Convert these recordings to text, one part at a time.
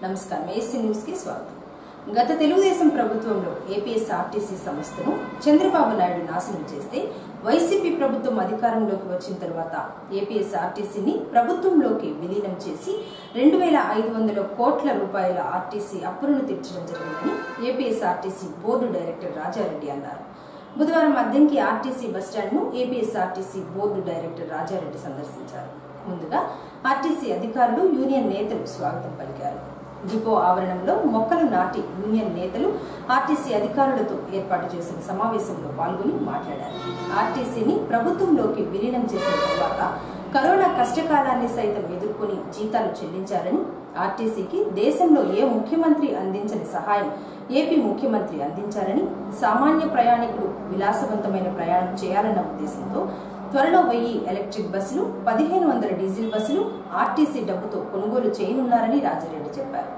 నమస్కారం AC news కి స్వాగతం. గత తెలుగుదేశం ప్రభుత్వంలో ఏపీఎస్ఆర్టీసీ సంస్థను చంద్రబాబు నాయుడు నాశనం చేస్తే వైసీపీ ప్రభుత్వం అధికారంలోకి వచ్చిన తర్వాత ఏపీఎస్ఆర్టీసీని ప్రభుత్వంలోకి విలీనం చేసి 2500 కోట్ల రూపాయల ఆర్టీసీ అప్పులను తీర్చడం జరిగిందని ఏపీఎస్ఆర్టీసీ బోర్డు డైరెక్టర్ రాజారెడ్డి అన్నారు. బుధవారం అద్దెంకి ఆర్టీసీ బస్టాండ్ను ఏపీఎస్ఆర్టీసీ బోర్డు డైరెక్టర్ రాజారెడ్డి సందర్శించారు. ముందుగా ఆర్టీసీ అధికారులు, యూనియన్ నేతలు స్వాగతం పలికారు. డిపో ఆవరణంలో మొక్కలు నాటి యూనియన్ నేతలు ఆర్టీసీ అధికారులతో ఏర్పాటు చేసిన సమావేశంలో పాల్గొని మాట్లాడారు. ఆర్టీసీని ప్రభుత్వంలోకి విలీనం చేసిన తర్వాత కరోనా కష్టకాలాన్ని సైతం ఎదుర్కొని జీతాలు చెల్లించారని, ఆర్టీసీకి దేశంలో ఏ ముఖ్యమంత్రి అందించని సహాయం ఏపీ ముఖ్యమంత్రి అందించారని, సామాన్య ప్రయాణికుడు విలాసవంతమైన ప్రయాణం చేయాలన్న ఉద్దేశంతో త్వరలో 1000 ఎలక్ట్రిక్ బస్సులు, 1500 డీజిల్ బస్సులు ఆర్టీసీ డబ్బుతో కొనుగోలు చేయనున్నారని రాజారెడ్డి చెప్పారు.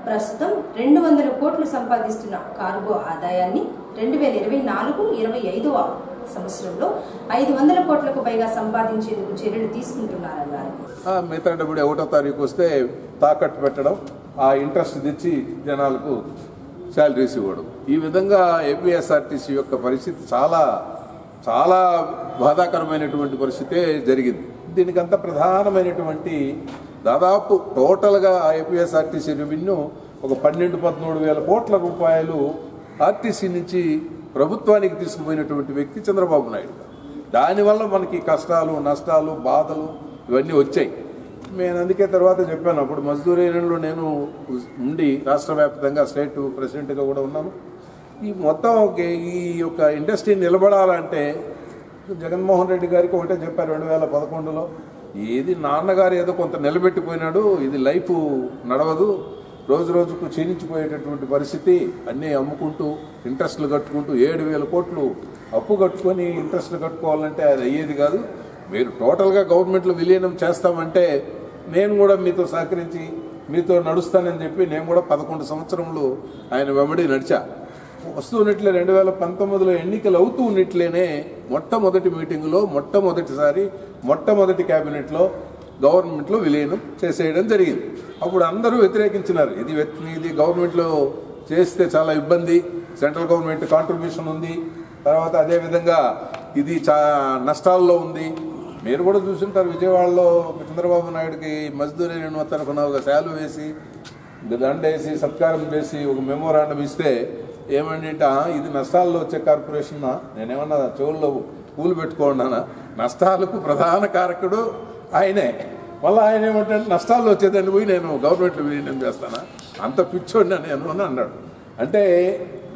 ప్రస్తుతం 200 కోట్లు సంపాదిస్తున్న కార్గో ఆదాయాన్ని 2024-25వ సంవత్సరంలో 500 కోట్లకు పైగా సంపాదించేందుకు చర్యలు తీసుకుంటున్నారన్నారు. మిగతా డబ్బులు 1వ తారీఖు వస్తే తాకట్టు పెట్టడం, ఆ ఇంట్రెస్ట్ తెచ్చి జనాలకు శాలరీస్ ఇవ్వడం, ఈ విధంగా ఏపీఎస్ఆర్టీసీ యొక్క పరిస్థితి చాలా బాధాకరమైనటువంటి పరిస్థితే జరిగింది. దీనికంతా ప్రధానమైనటువంటి దాదాపు టోటల్గా ఏపీఎస్ఆర్టీసీ రెవెన్యూ ఒక 12-13 వేల కోట్ల రూపాయలు ఆర్టీసీ నుంచి ప్రభుత్వానికి తీసుకుపోయినటువంటి వ్యక్తి చంద్రబాబు నాయుడు గారు. దానివల్ల మనకి కష్టాలు, నష్టాలు, బాధలు ఇవన్నీ వచ్చాయి. నేను అందుకే తర్వాత చెప్పాను, అప్పుడు మజ్దూర్ యూనియన్లో నేను ఉండి రాష్ట్ర వ్యాప్తంగా స్టేట్ ప్రెసిడెంట్గా కూడా ఉన్నాను. ఈ మొత్తం ఈ యొక్క ఇండస్ట్రీ నిలబడాలంటే జగన్మోహన్ రెడ్డి గారికి ఒకటే చెప్పారు 2011లో, ఏది నాన్నగారు ఏదో కొంత నిలబెట్టిపోయినాడు, ఇది లైఫ్ నడవదు, రోజు రోజుకు క్షీణించిపోయేటటువంటి పరిస్థితి, అన్నీ అమ్ముకుంటూ ఇంట్రెస్ట్లు కట్టుకుంటూ 7,000 కోట్లు అప్పు కట్టుకొని ఇంట్రెస్ట్లు కట్టుకోవాలంటే అది అయ్యేది కాదు. మీరు టోటల్గా గవర్నమెంట్లో విలీనం చేస్తామంటే నేను కూడా మీతో సహకరించి మీతో నడుస్తానని చెప్పి నేను కూడా 11 సంవత్సరంలో ఆయన వెంబడి నడిచా. వస్తున్నట్లే 2019లో ఎన్నికలు అవుతూ ఉన్నట్లేనే మొట్టమొదటి మీటింగులో మొట్టమొదటి క్యాబినెట్లో గవర్నమెంట్లో విలీనం చేసేయడం జరిగింది. అప్పుడు అందరూ వ్యతిరేకించినారు, ఇది గవర్నమెంట్లో చేస్తే చాలా ఇబ్బంది, సెంట్రల్ గవర్నమెంట్ కాంట్రిబ్యూషన్ ఉంది, తర్వాత అదేవిధంగా ఇది నష్టాల్లో ఉంది. మీరు కూడా చూసింటారు, విజయవాడలో చంద్రబాబు నాయుడుకి మజ్దూర్ యూనియన్ తరఫున ఒక శాలువ వేసి దండేసి సత్కారం చేసి ఒక మెమోరాండం ఇస్తే ఏమంటే ఇది నష్టాల్లో వచ్చే కార్పొరేషన్, నేనేమన్నా చెవుల్లో పూలు పెట్టుకోండానా, నష్టాలకు ప్రధాన కారకుడు ఆయనే. మళ్ళీ ఆయన ఏమంటే నష్టాల్లో వచ్చేదాన్ని పోయి నేను గవర్నమెంట్లో విలీనం చేస్తానా, అంత పిచ్చోడినా నేను అని అన్నాడు. అంటే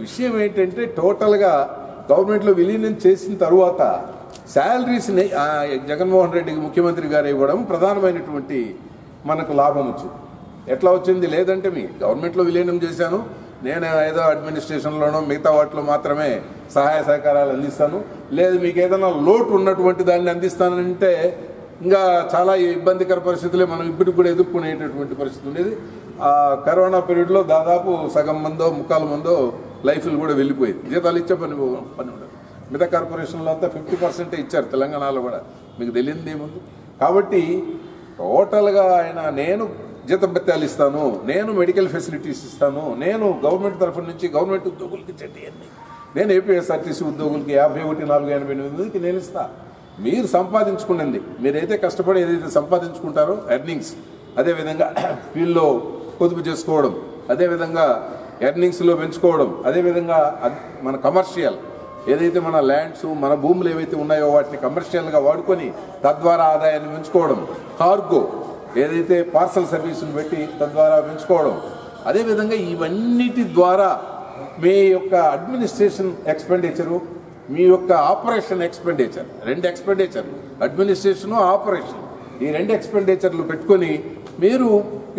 విషయం ఏంటంటే టోటల్గా గవర్నమెంట్లో విలీనం చేసిన తర్వాత శాలరీస్ని జగన్మోహన్ రెడ్డికి ముఖ్యమంత్రి గారు ఇవ్వడం ప్రధానమైనటువంటి మనకు లాభం వచ్చింది. ఎట్లా వచ్చింది? లేదంటే మీ గవర్నమెంట్లో విలీనం చేశాను, నేను ఏదో అడ్మినిస్ట్రేషన్లోనో మిగతా వాటిలో మాత్రమే సహాయ సహకారాలు అందిస్తాను, లేదు మీకు ఏదైనా లోటు ఉన్నటువంటి దాన్ని అందిస్తానంటే ఇంకా చాలా ఇబ్బందికర పరిస్థితులే మనం ఇప్పటికి కూడా ఎదుర్కొనేటటువంటి పరిస్థితి ఉండేది. ఆ కరోనా పీరియడ్లో దాదాపు సగం మందో 3/4 మందో లైఫ్లు కూడా వెళ్ళిపోయింది. జీతాలు ఇచ్చే పని ఉండదు. మిగతా కార్పొరేషన్లో అంతా 50% ఇచ్చారు, తెలంగాణలో కూడా, మీకు తెలియదు ఏముంది. కాబట్టి టోటల్గా ఆయన నేను జీతభత్యాలు ఇస్తాను, నేను మెడికల్ ఫెసిలిటీస్ ఇస్తాను, నేను గవర్నమెంట్ తరఫు నుంచి గవర్నమెంట్ ఉద్యోగులకి చెట్టివన్నీ నేను ఏపీఎస్ఆర్టీసీ ఉద్యోగులకి 51,488కి నేను ఇస్తా. మీరు సంపాదించుకున్నది, మీరైతే కష్టపడి ఏదైతే సంపాదించుకుంటారో ఎర్నింగ్స్, అదేవిధంగా ఫీల్డ్లో పొదుపు చేసుకోవడం, అదేవిధంగా ఎర్నింగ్స్లో పెంచుకోవడం, అదేవిధంగా మన కమర్షియల్ ఏదైతే మన ల్యాండ్స్, మన భూములు ఏవైతే ఉన్నాయో వాటిని కమర్షియల్గా వాడుకొని తద్వారా ఆదాయాన్ని పెంచుకోవడం, కార్గో ఏదైతే పార్సల్ సర్వీసులు పెట్టి తద్వారా పెంచుకోవడం, అదేవిధంగా ఇవన్నిటి ద్వారా మీ యొక్క అడ్మినిస్ట్రేషన్ ఎక్స్పెండిచరు, మీ యొక్క ఆపరేషన్ ఎక్స్పెండిచర్, 2 ఎక్స్పెండిచర్లు, అడ్మినిస్ట్రేషను, ఆపరేషన్, ఈ 2 ఎక్స్పెండిచర్లు పెట్టుకొని మీరు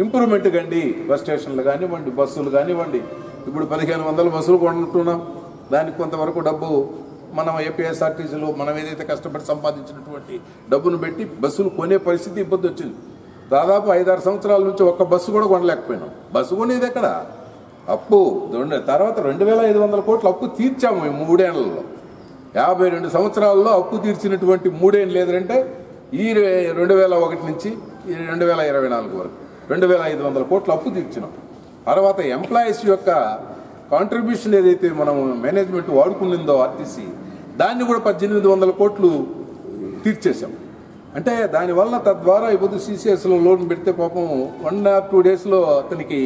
ఇంప్రూవ్మెంట్ కండి. బస్ స్టేషన్లు కానివ్వండి, బస్సులు కానివ్వండి, ఇప్పుడు 1500 బస్సులు కొంటున్నాం, దానికి కొంతవరకు డబ్బు మనం ఏపీఎస్ఆర్టీసీలో మనం ఏదైతే కష్టపడి సంపాదించినటువంటి డబ్బును పెట్టి బస్సులు కొనే పరిస్థితి ఇబ్బంది వచ్చింది. దాదాపు 5-6 సంవత్సరాల నుంచి ఒక్క బస్సు కూడా కొనలేకపోయినాం. బస్సు కొనేది ఎక్కడ? అప్పు. తర్వాత 2,500 కోట్ల అప్పు తీర్చాము ఈ 3 ఏళ్లలో. 52 సంవత్సరాల్లో అప్పు తీర్చినటువంటి 3 ఏళ్ళు లేదంటే ఈ 2001 నుంచి 2024 వరకు 2500 కోట్ల అప్పు తీర్చినాం. తర్వాత ఎంప్లాయీస్ యొక్క కాంట్రిబ్యూషన్ ఏదైతే మనం మేనేజ్మెంట్ వాడుకునిందో ఆర్టీసీ, దాన్ని కూడా 1800 కోట్లు తీర్చేశాం. అంటే దానివల్ల తద్వారా ఇప్పుడు CCSలో లోన్ పెడితే పాపం 1-2 డేస్లో అతనికి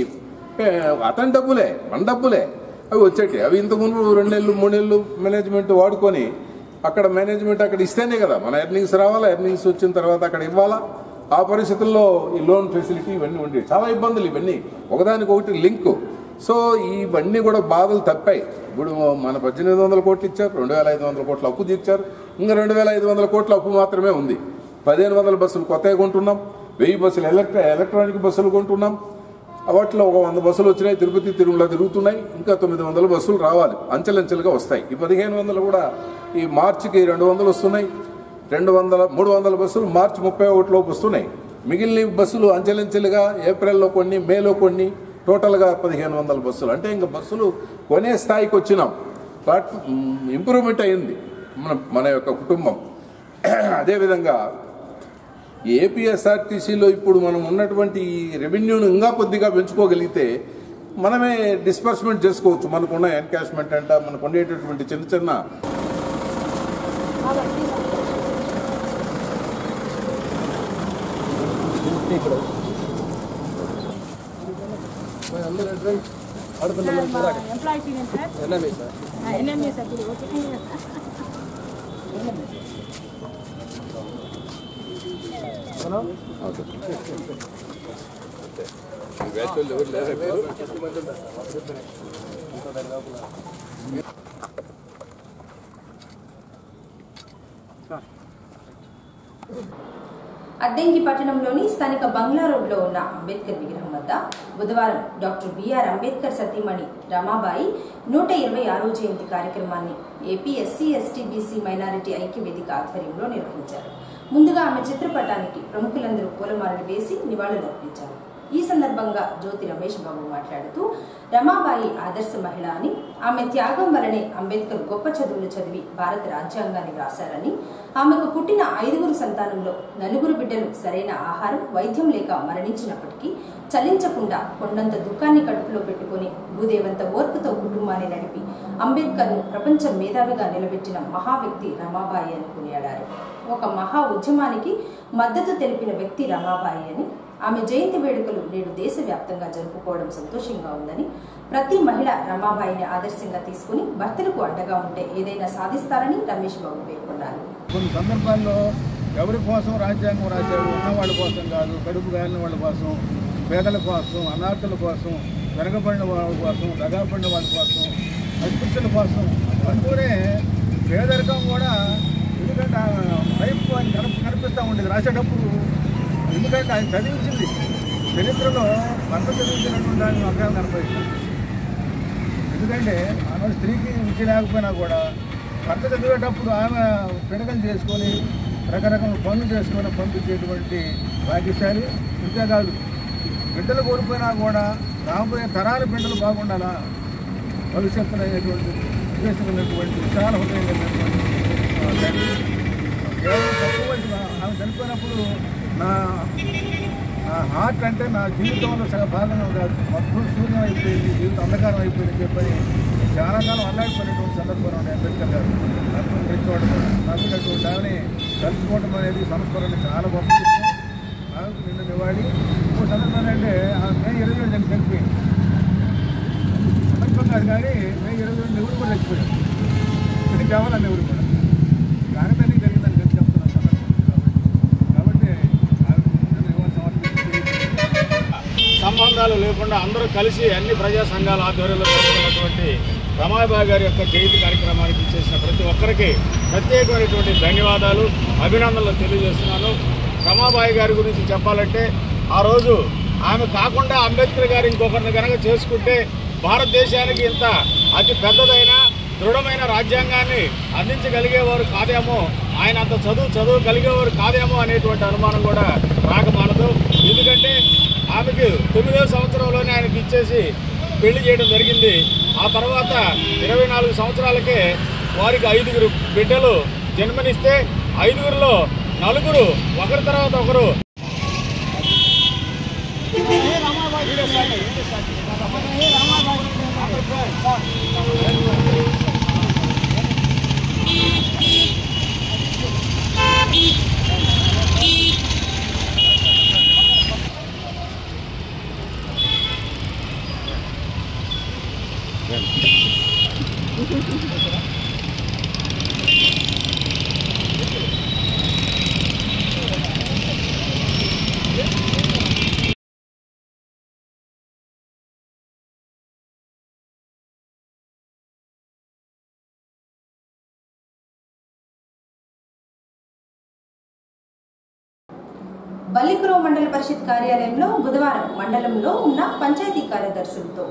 అతని డబ్బులే, మన డబ్బులే అవి వచ్చేటి. అవి ఇంతకుముందు 2 నెలలు 3 నెలలు మేనేజ్మెంట్ వాడుకొని అక్కడ మేనేజ్మెంట్ అక్కడ ఇస్తేనే కదా మన ఎర్నింగ్స్ రావాలా, ఎర్నింగ్స్ వచ్చిన తర్వాత అక్కడ ఇవ్వాలా. ఆ పరిస్థితుల్లో ఈ లోన్ ఫెసిలిటీ ఇవన్నీ ఉండేవి. చాలా ఇబ్బందులు ఇవన్నీ, ఒకదానికొకటి లింకు. సో ఇవన్నీ కూడా బాధలు తప్పాయి. ఇప్పుడు మన 1800 కోట్లు ఇచ్చారు, 2500 కోట్ల అప్పు తీర్చారు, ఇంకా 2500 కోట్ల అప్పు మాత్రమే ఉంది. 1500 బస్సులు కొత్తగా కొంటున్నాం, 1000 బస్సులు ఎలక్ట్రానిక్ బస్సులు కొంటున్నాం. వాటిలో ఒక 100 బస్సులు వచ్చినాయి, తిరుపతి తిరుమల తిరుగుతున్నాయి. ఇంకా 900 బస్సులు రావాలి, అంచెలంచెలుగా వస్తాయి. ఈ 1500 కూడా ఈ మార్చికి 200 వస్తున్నాయి. 300 బస్సులు మార్చి 31 లోపు వస్తున్నాయి. మిగిలిన బస్సులు అంచెలంచెలుగా ఏప్రిల్లో కొన్ని, మేలో కొన్ని, టోటల్గా 1500 బస్సులు. అంటే ఇంకా బస్సులు కొనే స్థాయికి వచ్చినాం. బట్ ఇంప్రూవ్మెంట్ అయింది మన యొక్క కుటుంబం. అదేవిధంగా ఏపీఎస్ఆర్టీసీలో ఇప్పుడు మనం ఉన్నటువంటి రెవెన్యూను ఇంకా కొద్దిగా పెంచుకోగలిగితే మనమే డిస్బర్స్మెంట్ చేసుకోవచ్చు. మనకున్న ఎన్కాష్మెంట్ అంట, మనకు ఉండేటటువంటి చిన్న చిన్న అద్దెంకి పట్టణంలోని స్థానిక బంగ్లా రోడ్లో ఉన్న అంబేద్కర్ విగ్రహం వద్ద బుధవారం డాక్టర్ బిఆర్ అంబేద్కర్ సతీమణి రమాబాయి 126వ జయంతి కార్యక్రమాన్ని AP SC ST BC minority ఐక్య వేదిక ఆధ్వర్యంలో నిర్వహించారు. ముందుగా ఆమె చిత్రపటానికి ప్రముఖులందరూ పూలమాలలు వేసి నివాళులర్పించారు. ఈ సందర్భంగా జ్యోతి రమేష్ బాబు మాట్లాడుతూ రమాబాయి ఆదర్శ మహిళ అని, ఆమె త్యాగం వలనే అంబేద్కర్ గొప్ప చదువులు చదివి భారత రాజ్యాంగాన్ని వ్రాసారని, ఆమెకు పుట్టిన 5 సంతానంలో 4 బిడ్డలు సరైన ఆహారం వైద్యం లేక మరణించినప్పటికీ చలించకుండా కొండంత దుఃఖాన్ని కడుపులో పెట్టుకుని భూదేవంత ఓర్పుతో కుటుంబాన్ని నడిపి అంబేద్కర్ను ప్రపంచ మేధావిగా నిలబెట్టిన మహా వ్యక్తి రమాబాయి అని కొనియాడారు. ఒక మహా ఉద్యమానికి మద్దతు తెలిపిన వ్యక్తి రమాబాయి అని, ఆమె జయంతి వేడుకలు నేడు దేశవ్యాప్తంగా జరుపుకోవడం సంతోషంగా ఉందని, ప్రతి మహిళ రమాబాయిని ఆదర్శంగా తీసుకుని భర్తలకు అండగా ఉంటే ఏదైనా సాధిస్తారని రమేష్ బాబు పేర్కొన్నారు. కొన్ని సందర్భాల్లో ఎవరి కోసం రాజ్యాంగం రాశాడు, ఉన్నవాళ్ళ కోసం కాదు, కడుపు గాలిన వాళ్ళ కోసం, పేదల కోసం, అనాథుల కోసం, వెనకబడిన వాళ్ళ కోసం, దగాపడిన వాళ్ళ కోసం, అస్పృశ్యుల కోసం అంటూనే పేదరికం కూడా ఎందుకంటే వైపు అని కనిపిస్తూ ఉండేది రాసేటప్పుడు. ఎందుకంటే ఆయన చదివించింది చరిత్రలో భర్త చదివించినటువంటి దాన్ని అర్థాలు కనపడుతుంది. ఎందుకంటే ఆమె స్త్రీకి విద్య లేకపోయినా కూడా భర్త చదివేటప్పుడు ఆమె పిడకలు చేసుకొని రకరకాల పనులు చేసుకొని పంపించేటువంటి భాగ్యశాలి. అంతేకాదు బిడ్డలు కోల్పోయినా కూడా రాబోయే తరాల బిడ్డలు బాగుండాలా, భవిష్యత్తులో అయ్యేటువంటి ఉద్దేశం ఉన్నటువంటి విశాల హృదయం కలిగినటువంటి కేవలం తక్కువ వయసు ఆమె చనిపోయినప్పుడు నా హార్ట్ అంటే నా జీవితంలో సగ భాగంగా కాదు, మొత్తం శూన్యం అయిపోయింది, జీవితం అంధకారం అయిపోయింది చెప్పని చాలా కాలం అల్లాడిపోయినటువంటి సందర్భంలో ఉండే అంబేద్కర్ గారు నాకు నచ్చినటువంటి ఆమెని కలుసుకోవడం అనేది సంస్కరణ చాలా గొప్ప విషయం. నాకు నిన్న నివాళి ఇంకో సందర్భం అంటే మే 27 నేను చనిపోయింది సందర్భం కాదు, కానీ మే 27 ఎవరు కూడా చచ్చిపోయాడు. ఇది కావాలని ఎవరు కూడా కాకతని జరిగిందని చెప్పి చెప్తున్నాను సందర్భం కాబట్టి సంబంధాలు లేకుండా అందరూ కలిసి అన్ని ప్రజా సంఘాల ఆధ్వర్యంలో జరుగుతున్నటువంటి రమాబాయి గారి యొక్క జయంతి కార్యక్రమానికి చేసిన ప్రతి ఒక్కరికి ప్రత్యేకమైనటువంటి ధన్యవాదాలు, అభినందనలు తెలియజేస్తున్నాను. రమాబాయి గారి గురించి చెప్పాలంటే ఆ రోజు ఆమె కాకుండా అంబేద్కర్ గారు ఇంకొకరిని కనుక చేసుకుంటే భారతదేశానికి ఇంత అతి పెద్దదైన దృఢమైన రాజ్యాంగాన్ని అందించగలిగేవారు కాదేమో, ఆయన అంత చదువు కలిగేవారు కాదేమో అనేటువంటి అనుమానం కూడా రాకమానదు. ఎందుకంటే ఆమెకు 9వ సంవత్సరంలోనే ఆయనకి ఇచ్చేసి పెళ్లి చేయడం జరిగింది. ఆ తర్వాత 24 సంవత్సరాలకే వారికి 5 బిడ్డలు జన్మనిస్తే 5లో 4 ఒకరి తర్వాత ఒకరు బల్లికురవ మండల పరిషత్ కార్యాలయంలో బుధవారం మండలంలో ఉన్న పంచాయతీ కార్యదర్శులతో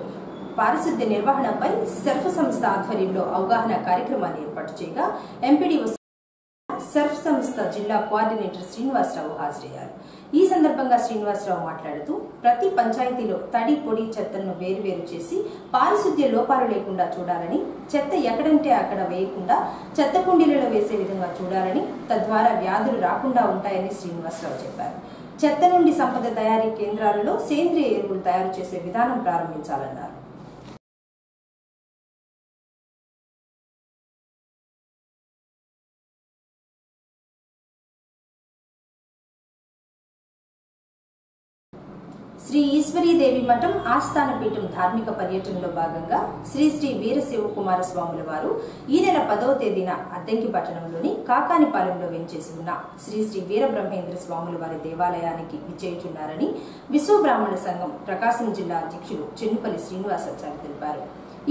పారిశుద్ధ్య నిర్వహణపై సర్ఫ్ సంస్థ ఆధ్వర్యంలో అవగాహన కార్యక్రమాన్ని ఏర్పాటు చేయగా ఎంపీడీఓ సర్ఫ్ సంస్థ జిల్లా కోఆర్డినేటర్ శ్రీనివాసరావు హాజరయ్యారు. ఈ సందర్భంగా శ్రీనివాసరావు మాట్లాడుతూ ప్రతి పంచాయతీలో తడి పొడి చెత్తను వేరువేరు చేసి పారిశుద్ధ్య లోపాలు లేకుండా చూడాలని, చెత్త ఎక్కడంటే అక్కడ వేయకుండా చెత్త కుండీలలో వేసే విధంగా చూడాలని, తద్వారా వ్యాధులు రాకుండా ఉంటాయని శ్రీనివాసరావు చెప్పారు. చెత్త నుండి సంపద తయారీ కేంద్రాలలో సేంద్రియ ఎరువులు తయారు చేసే విధానం ప్రారంభించాలన్నారు. శ్రీ ఈశ్వరీదేవి మఠం ఆస్థాన పీఠం ధార్మిక పర్యటనలో భాగంగా శ్రీ శ్రీ వీర శివకుమార స్వాముల వారు ఈ నెల 10వ తేదీన అద్దంకి పట్టణంలోని కాకానిపాలెంలో వేంచేసి ఉన్న శ్రీ శ్రీ వీరబ్రహ్మేంద్ర స్వాముల వారి దేవాలయానికి విచ్చేయుచున్నారని విశ్వ బ్రాహ్మణ సంఘం ప్రకాశం జిల్లా అధ్యక్షుడు చెన్నుపల్లి శ్రీనివాసాచారి తెలిపారు.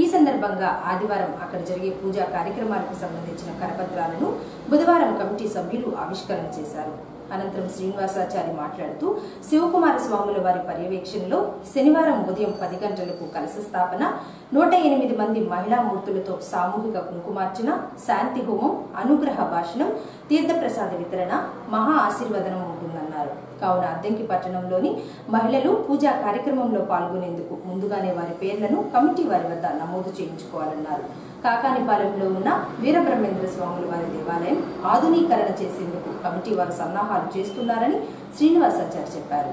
ఈ సందర్భంగా ఆదివారం అక్కడ జరిగే పూజా కార్యక్రమాలకు సంబంధించిన కరపత్రాలను బుధవారం కమిటీ సభ్యులు ఆవిష్కరణ చేశారు. అనంతరం శ్రీనివాసాచారి మాట్లాడుతూ శివకుమార స్వాముల వారి పర్యవేక్షణలో శనివారం ఉదయం 10 గంటలకు కలశ స్థాపన, 108 మంది మహిళా మూర్తులతో సామూహిక కుంకుమార్చన, శాంతి హోమం, అనుగ్రహ భాషణం, తీర్థప్రసాద వితరణ, మహా ఆశీర్వదనం ఉంటుందన్నారు. కావున అద్దంకి పట్టణంలోని మహిళలు పూజా కార్యక్రమంలో పాల్గొనేందుకు ముందుగానే వారి పేర్లను కమిటీ వారి వద్ద నమోదు చేయించుకోవాలన్నారు. కాకానిపాలెంలో ఉన్న వీరబ్రహ్మేంద్ర స్వాముల వారి దేవాలయం ఆధునీకరణ చేసేందుకు కమిటీ వారు సన్నాహాలు చేస్తున్నారని శ్రీనివాసాచారి చెప్పారు.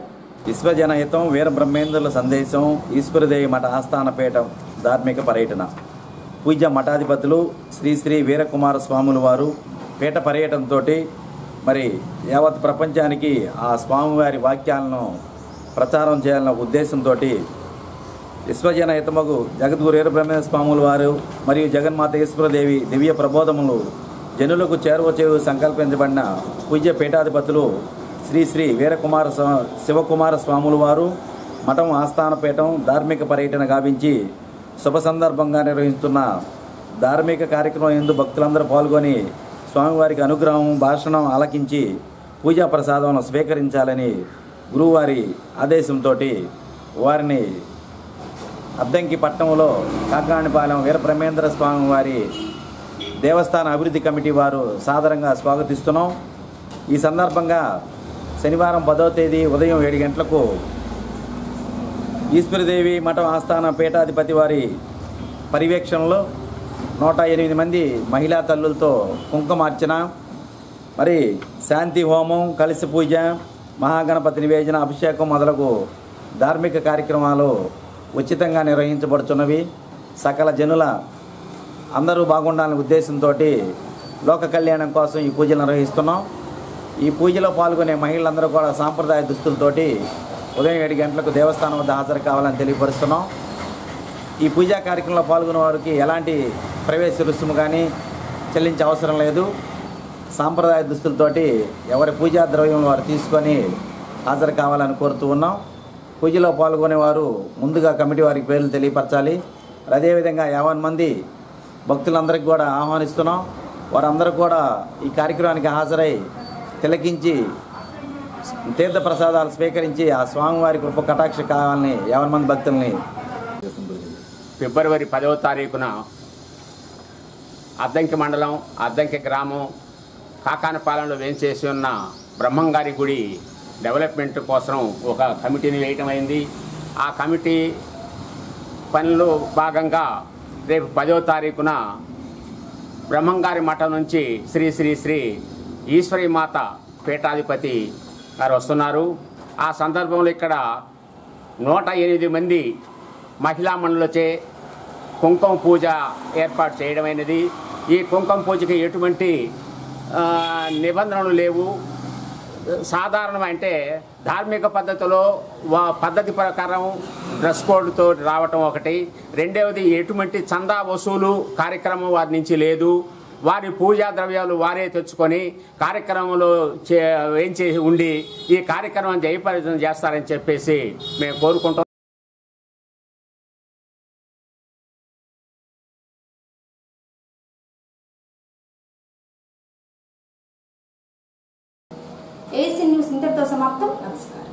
విశ్వజనహితం వీరబ్రహ్మేంద్రుల సందేశం ఈశ్వరదేవి మఠ ఆస్థానపేట ధార్మిక పర్యటన. పూజ్య మఠాధిపతులు శ్రీ శ్రీ వీరకుమార స్వాముల వారు పీఠ పర్యటనతో మరి యావత్ ప్రపంచానికి ఆ స్వామివారి వాక్యాలను ప్రచారం చేయాలన్న ఉద్దేశంతో విశ్వజనహితమగు జగద్గురు వీరబ్రహ్మేంద్ర స్వాముల వారు మరియు జగన్మాత ఈశ్వరదేవి దివ్య ప్రబోధములు జనులకు చేరువ సంకల్పించబడిన పూజ్య పీఠాధిపతులు శ్రీ శ్రీ వీరకుమార శివకుమార స్వాముల వారు మఠం ఆస్థానపీఠం ధార్మిక పర్యటన గావించి శుభ సందర్భంగా నిర్వహిస్తున్న ధార్మిక కార్యక్రమం యందు భక్తులందరూ పాల్గొని స్వామివారికి అనుగ్రహం భాషణం ఆలకించి పూజా ప్రసాదం స్వీకరించాలని గురువారి ఆదేశంతో వారిని అద్దంకి పట్టణంలో కాకానిపాలెం వీరబ్రహ్మేంద్ర స్వామి వారి దేవస్థాన అభివృద్ధి కమిటీ వారు సాదరంగా స్వాగతిస్తున్నాం. ఈ సందర్భంగా శనివారం 10వ తేదీ ఉదయం 7 గంటలకు ఈశ్వరదేవి మఠం ఆస్థాన పీఠాధిపతి వారి పర్యవేక్షణలో 108 మంది మహిళా తల్లులతో కుంకుమార్చన, మరి శాంతి హోమం, కలశ పూజ, మహాగణపతి నివేదన, అభిషేకం మొదలగు ధార్మిక కార్యక్రమాలు ఉచితంగా నిర్వహించబడుతున్నవి. సకల జనుల అందరూ బాగుండాలనే ఉద్దేశంతో లోక కళ్యాణం కోసం ఈ పూజలు నిర్వహిస్తున్నాం. ఈ పూజలో పాల్గొనే మహిళలందరూ కూడా సాంప్రదాయ దుస్తులతోటి ఉదయం 7 గంటలకు దేవస్థానం వద్ద హాజరు కావాలని తెలియపరుస్తున్నాం. ఈ పూజా కార్యక్రమంలో పాల్గొనే వారికి ఎలాంటి ప్రవేశ రుసుము కానీ చెల్లించే అవసరం లేదు. సాంప్రదాయ దుస్తులతోటి ఎవరి పూజా ద్రవ్యం వారు తీసుకొని హాజరు కావాలని కోరుతూ ఉన్నాం. పూజలో పాల్గొనేవారు ముందుగా కమిటీ వారికి పేర్లు తెలియపరచాలి. అదేవిధంగా 50 మంది భక్తులందరికీ కూడా ఆహ్వానిస్తున్నాం. వారందరూ కూడా ఈ కార్యక్రమానికి హాజరై తిలకించి తీర్థప్రసాదాలు స్వీకరించి ఆ స్వామివారి కృప కటాక్ష కావాలని 50 మంది భక్తుల్ని ఫిబ్రవరి 10వ తారీఖున అద్దంకి మండలం అద్దంకి గ్రామం కాకానిపాలెంలో వేంచేసి ఉన్న బ్రహ్మంగారి గుడి డెవలప్మెంట్ కోసం ఒక కమిటీని వేయటం అయింది. ఆ కమిటీ పనిలో భాగంగా రేపు 10వ తారీఖున బ్రహ్మంగారి మఠం నుంచి శ్రీ శ్రీ శ్రీ ఈశ్వరీమాత పీఠాధిపతి గారు వస్తున్నారు. ఆ సందర్భంలో ఇక్కడ 108 మంది మహిళా మణులచే కుంకుమ పూజ ఏర్పాటు చేయడమైనది. ఈ కుంకుమ పూజకి ఎటువంటి నిబంధనలు లేవు. సాధారణం అంటే ధార్మిక పద్ధతిలో పద్ధతి ప్రకారం డ్రెస్ కోడ్తో రావటం ఒకటి. రెండవది ఎటువంటి చందా వసూలు కార్యక్రమం వారి నుంచి లేదు. వారి పూజా ద్రవ్యాలు వారే తెచ్చుకొని కార్యక్రమంలో వేయించేసి ఉండి ఈ కార్యక్రమం జయప్రదం చేస్తారని చెప్పేసి మేము కోరుకుంటాం. ఏసీ న్యూస్ ఇంతటితో సమాప్తం. నమస్కారం.